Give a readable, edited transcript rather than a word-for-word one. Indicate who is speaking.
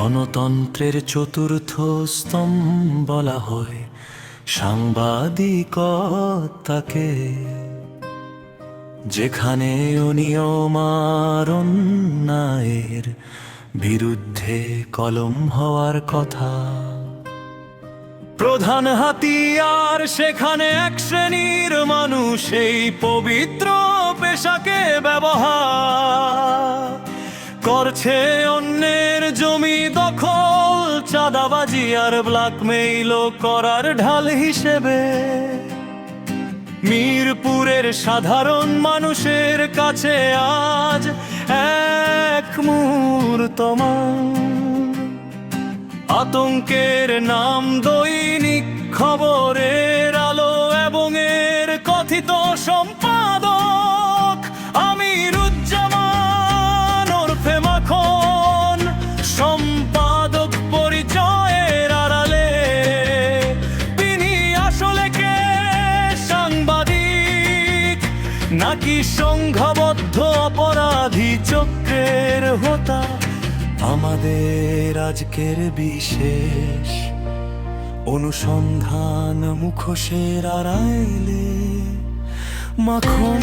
Speaker 1: গণতন্ত্রের চতুর্থ স্তম্ভ বলা হয় সাংবাদিকতাকে, যেখানে অনিয়ম আর অন্যায়ের বিরুদ্ধে কলম হওয়ার কথা। প্রধান হাতিয়ার সেখানে এক শ্রেণীর মানুষ এই পবিত্র পেশাকে ব্যবহার করছে অন্যের জমি দখল, চাঁদাবাজি আর ব্ল্যাকমেইল করার ঢাল হিসেবে। মিরপুরের সাধারণ মানুষের কাছে আজ এক মুহূর্ত আতঙ্কের নাম দৈনিক খবরের আলো এবং এর কথিত সম্পাদক আমিরুজ্জামান ওরফে মাখন। সম্পাদক পরিচয়ের আড়ালে তিনি আসলে কে, সাংবাদিক নাকি সংঘবদ্ধ অপরাধী চক্রের হোতা? আমাদের আজকের বিশেষ অনুসন্ধান মুখোশের আড়ালে মাখন।